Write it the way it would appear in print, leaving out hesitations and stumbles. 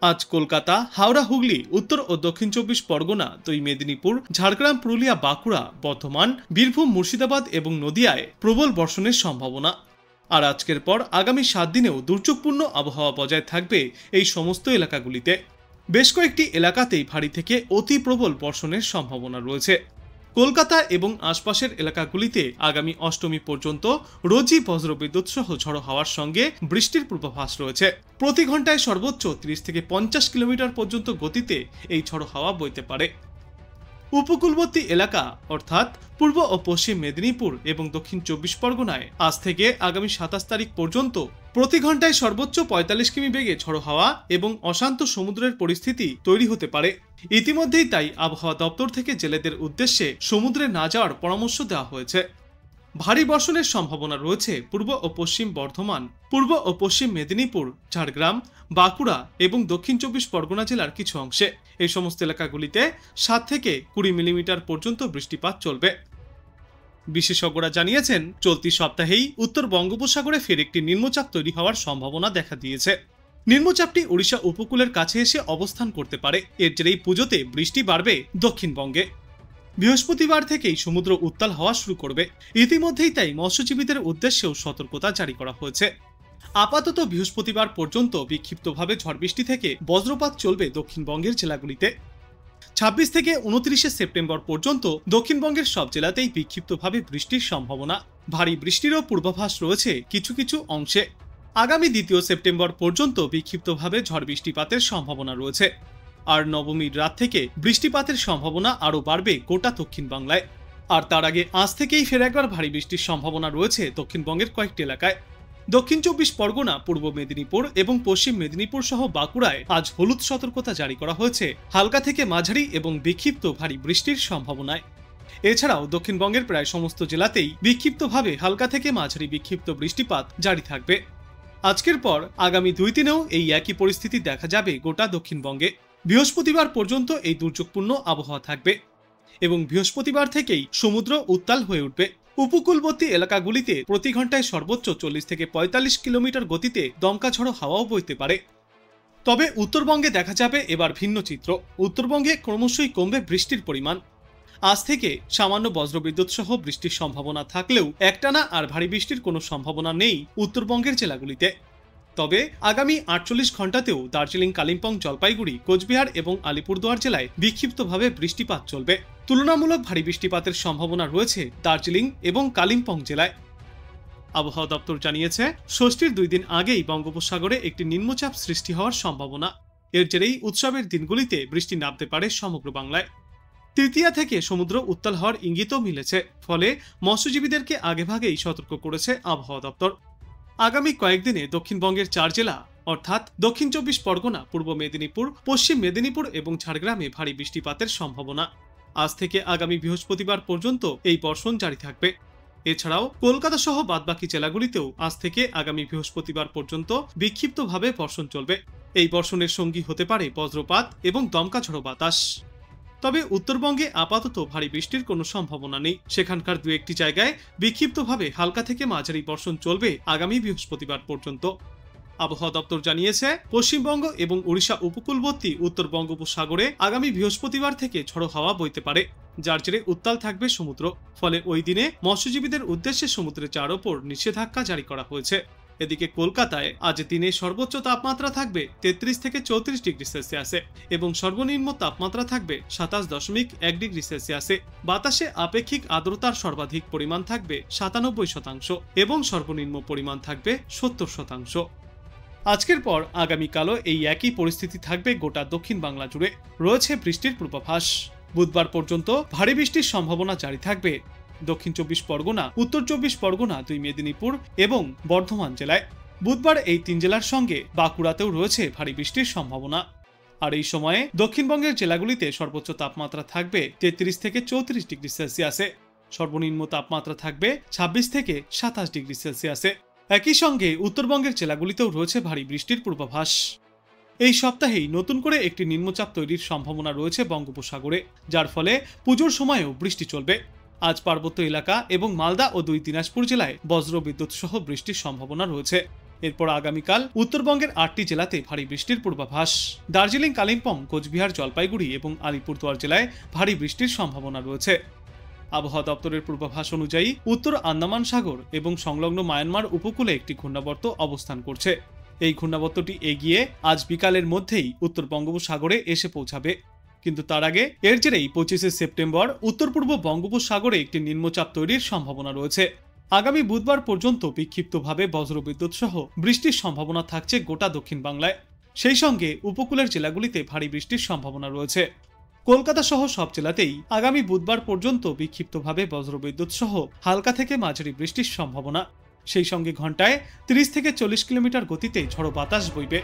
আজ কলকাতা, হাওড়া, হুগলি, উত্তর ও দক্ষিণ চব্বিশ পরগনা, দুই মেদিনীপুর, ঝাড়গ্রাম, পুরুলিয়া, বাঁকুড়া, বর্ধমান, বীরভূম, মুর্শিদাবাদ এবং নদিয়ায় প্রবল বর্ষণের সম্ভাবনা। আর আজকের পর আগামী 7 দিনেও দুর্যোগপূর্ণ আবহাওয়া বজায় থাকবে এই সমস্ত এলাকাগুলিতে। বেশ কয়েকটি এলাকাতেই ভারী থেকে অতি প্রবল বর্ষণের সম্ভাবনা রয়েছে। কলকাতা এবং আশপাশের এলাকাগুলিতে আগামী অষ্টমী পর্যন্ত রোজই বজ্রবিদ্যুৎ সহ ঝড়ো হাওয়ার সঙ্গে বৃষ্টির পূর্বাভাস রয়েছে। প্রতি ঘন্টায় সর্বোচ্চ 30 থেকে 50 কিলোমিটার পর্যন্ত গতিতে এই ঝড়ো হাওয়া বইতে পারে। উপকূলবর্তী এলাকা অর্থাৎ পূর্ব ও পশ্চিম মেদিনীপুর এবং দক্ষিণ চব্বিশ পরগনায় আজ থেকে আগামী 27 তারিখ পর্যন্ত প্রতি ঘন্টায় সর্বোচ্চ 45 কিমি বেগে ঝড়ো হাওয়া এবং অশান্ত সমুদ্রের পরিস্থিতি তৈরি হতে পারে। ইতিমধ্যেই তাই আবহাওয়া দপ্তর থেকে জেলেদের উদ্দেশ্যে সমুদ্রে না যাওয়ার পরামর্শ দেওয়া হয়েছে। ভারী বর্ষণের সম্ভাবনা রয়েছে পূর্ব ও পশ্চিম বর্ধমান, পূর্ব ও পশ্চিম মেদিনীপুর, ঝাড়গ্রাম, বাঁকুড়া এবং দক্ষিণ চব্বিশ পরগনা জেলার কিছু অংশে। এই সমস্ত এলাকাগুলিতে 7 থেকে 20 মিলিমিটার পর্যন্ত বৃষ্টিপাত চলবে। বিশেষজ্ঞরা জানিয়েছেন, চলতি সপ্তাহেই উত্তর বঙ্গোপসাগরে ফের একটি নিম্নচাপ তৈরি হওয়ার সম্ভাবনা দেখা দিয়েছে। নিম্নচাপটি ওড়িশা উপকূলের কাছে এসে অবস্থান করতে পারে। এর জেরেই পুজোতে বৃষ্টি বাড়বে দক্ষিণবঙ্গে। বৃহস্পতিবার থেকেই সমুদ্র উত্তাল হওয়া শুরু করবে। ইতিমধ্যেই তাই মৎস্যজীবীদের উদ্দেশ্যেও সতর্কতা জারি করা হয়েছে। আপাতত বৃহস্পতিবার পর্যন্ত বিক্ষিপ্তভাবে ঝড় বৃষ্টি থেকে বজ্রপাত চলবে দক্ষিণবঙ্গের জেলাগুলিতে। 26 থেকে 29 সেপ্টেম্বর পর্যন্ত দক্ষিণবঙ্গের সব জেলাতেই বিক্ষিপ্তভাবে বৃষ্টির সম্ভাবনা। ভারী বৃষ্টিরও পূর্বাভাস রয়েছে কিছু কিছু অংশে। আগামী 2 সেপ্টেম্বর পর্যন্ত বিক্ষিপ্তভাবে ঝড় বৃষ্টিপাতের সম্ভাবনা রয়েছে। আর নবমীর রাত থেকে বৃষ্টিপাতের সম্ভাবনা আরও বাড়বে গোটা দক্ষিণ বাংলায়। আর তার আগে আজ থেকেই ফের একবার ভারী বৃষ্টির সম্ভাবনা রয়েছে দক্ষিণবঙ্গের কয়েকটি এলাকায়। দক্ষিণ চব্বিশ পরগনা, পূর্ব মেদিনীপুর এবং পশ্চিম মেদিনীপুর সহ বাঁকুড়ায় আজ হলুদ সতর্কতা জারি করা হয়েছে হালকা থেকে মাঝারি এবং বিক্ষিপ্ত ভারী বৃষ্টির সম্ভাবনায়। এছাড়াও দক্ষিণবঙ্গের প্রায় সমস্ত জেলাতেই বিক্ষিপ্তভাবে হালকা থেকে মাঝারি বিক্ষিপ্ত বৃষ্টিপাত জারি থাকবে। আজকের পর আগামী 2 দিনেও এই একই পরিস্থিতি দেখা যাবে গোটা দক্ষিণবঙ্গে। বৃহস্পতিবার পর্যন্ত এই দুর্যোগপূর্ণ আবহাওয়া থাকবে এবং বৃহস্পতিবার থেকেই সমুদ্র উত্তাল হয়ে উঠবে। উপকূলবর্তী এলাকাগুলিতে প্রতি ঘন্টায় সর্বোচ্চ 40 থেকে 45 কিলোমিটার গতিতে দমকা ঝড়ো হাওয়াও বইতে পারে। তবে উত্তরবঙ্গে দেখা যাবে এবার ভিন্ন চিত্র। উত্তরবঙ্গে ক্রমশই কমবে বৃষ্টির পরিমাণ। আজ থেকে সামান্য বজ্রবিদ্যুৎ সহ বৃষ্টির সম্ভাবনা থাকলেও একটানা আর ভারী বৃষ্টির কোনো সম্ভাবনা নেই উত্তরবঙ্গের জেলাগুলিতে। তবে আগামী 48 ঘন্টাতেও দার্জিলিং, কালিম্পং, জলপাইগুড়ি, কোচবিহার এবং আলিপুরদুয়ার জেলায় বিক্ষিপ্তভাবে বৃষ্টিপাত চলবে। তুলনামূলক ভারী বৃষ্টিপাতের সম্ভাবনা রয়েছে দার্জিলিং এবং কালিম্পং জেলায়। আবহাওয়া দপ্তর জানিয়েছে, ষষ্ঠীর 2 দিন আগেই বঙ্গোপসাগরে একটি নিম্নচাপ সৃষ্টি হওয়ার সম্ভাবনা। এর জেরেই উৎসবের দিনগুলিতে বৃষ্টি নামতে পারে সমগ্র বাংলায়। তৃতীয়া থেকে সমুদ্র উত্তাল হওয়ার ইঙ্গিতও মিলেছে। ফলে মৎস্যজীবীদেরকে আগেভাগেই সতর্ক করেছে আবহাওয়া দপ্তর। আগামী কয়েকদিনে দক্ষিণবঙ্গের 4 জেলা অর্থাৎ দক্ষিণ চব্বিশ পরগনা, পূর্ব মেদিনীপুর, পশ্চিম মেদিনীপুর এবং ঝাড়গ্রামে ভারী বৃষ্টিপাতের সম্ভাবনা। আজ থেকে আগামী বৃহস্পতিবার পর্যন্ত এই বর্ষণ জারি থাকবে। এছাড়াও কলকাতা সহ বাদবাকি জেলাগুলিতেও আজ থেকে আগামী বৃহস্পতিবার পর্যন্ত বিক্ষিপ্তভাবে বর্ষণ চলবে। এই বর্ষণের সঙ্গী হতে পারে বজ্রপাত এবং দমকা ঝড়ো বাতাস। তবে উত্তরবঙ্গে আপাতত ভারী বৃষ্টির কোনো সম্ভাবনা নেই। সেখানকার 2-1টি জায়গায় বিক্ষিপ্তভাবে হালকা থেকে মাঝারি বর্ষণ চলবে আগামী বৃহস্পতিবার পর্যন্ত। আবহাওয়া দপ্তর জানিয়েছে, পশ্চিমবঙ্গ এবং ওড়িশা উপকূলবর্তী উত্তর বঙ্গোপসাগরে আগামী বৃহস্পতিবার থেকে ঝড়ো হাওয়া বইতে পারে, যার জেরে উত্তাল থাকবে সমুদ্র। ফলে ওই দিনে মৎস্যজীবীদের উদ্দেশ্যে সমুদ্রে যাওয়ার ওপর নিষেধাজ্ঞা জারি করা হয়েছে। এদিকে কলকাতায় আজ দিনে সর্বোচ্চ তাপমাত্রা থাকবে 33 থেকে 34 ডিগ্রি সেলসিয়াসে এবং সর্বনিম্ন তাপমাত্রা থাকবে 27.1 ডিগ্রি সেলসিয়াসে। বাতাসে আপেক্ষিক আর্দ্রতার সর্বাধিক পরিমাণ থাকবে 97% এবং সর্বনিম্ন পরিমাণ থাকবে 70%। আজকের পর আগামীকালও এই একই পরিস্থিতি থাকবে গোটা দক্ষিণ বাংলা জুড়ে। রয়েছে বৃষ্টির পূর্বাভাস। বুধবার পর্যন্ত ভারী বৃষ্টির সম্ভাবনা জারি থাকবে দক্ষিণ চব্বিশ পরগনা, উত্তর চব্বিশ পরগনা, 2 মেদিনীপুর এবং বর্ধমান জেলায়। বুধবার এই 3 জেলার সঙ্গে বাঁকুড়াতেও রয়েছে ভারী বৃষ্টির সম্ভাবনা। আর এই সময়ে দক্ষিণবঙ্গের জেলাগুলিতে সর্বোচ্চ তাপমাত্রা থাকবে 33 থেকে 34 ডিগ্রি সেলসিয়াসে। সর্বনিম্ন তাপমাত্রা থাকবে 26 থেকে 27 ডিগ্রি সেলসিয়াসে। একই সঙ্গে উত্তরবঙ্গের জেলাগুলিতেও রয়েছে ভারী বৃষ্টির পূর্বাভাস। এই সপ্তাহেই নতুন করে একটি নিম্নচাপ তৈরির সম্ভাবনা রয়েছে বঙ্গোপসাগরে, যার ফলে পুজোর সময়ও বৃষ্টি চলবে। আজ পার্বত্য এলাকা এবং মালদা ও 2 দিনাজপুর জেলায় বজ্রবিদ্যুৎ সহ বৃষ্টির সম্ভাবনা রয়েছে। এরপর আগামীকাল উত্তরবঙ্গের 8টি জেলাতে ভারী বৃষ্টির পূর্বাভাস। দার্জিলিং, কালিম্পং, কোচবিহার, জলপাইগুড়ি এবং আলিপুরদুয়ার জেলায় ভারী বৃষ্টির সম্ভাবনা রয়েছে। আবহাওয়া দপ্তরের পূর্বাভাস অনুযায়ী উত্তর আন্দামান সাগর এবং সংলগ্ন মায়ানমার উপকূলে একটি ঘূর্ণাবর্ত অবস্থান করছে। এই ঘূর্ণাবর্তটি এগিয়ে আজ বিকালের মধ্যেই উত্তর বঙ্গোপসাগরে এসে পৌঁছাবে, কিন্তু তার আগে এর জেরেই 25 সেপ্টেম্বর উত্তর পূর্ব বঙ্গোপসাগরে একটি নিম্নচাপ তৈরির সম্ভাবনা রয়েছে। আগামী বুধবার পর্যন্ত বিক্ষিপ্তভাবে বজ্রবিদ্যুৎ সহ বৃষ্টির সম্ভাবনা থাকছে গোটা দক্ষিণ বাংলায়। সেই সঙ্গে উপকূলের জেলাগুলিতে ভারী বৃষ্টির সম্ভাবনা রয়েছে। কলকাতা সহ সব জেলাতেই আগামী বুধবার পর্যন্ত বিক্ষিপ্তভাবে বজ্রবিদ্যুৎ সহ হালকা থেকে মাঝারি বৃষ্টির সম্ভাবনা। সেই সঙ্গে ঘন্টায় 30 থেকে 40 কিলোমিটার গতিতে ঝড়ো বাতাস বইবে।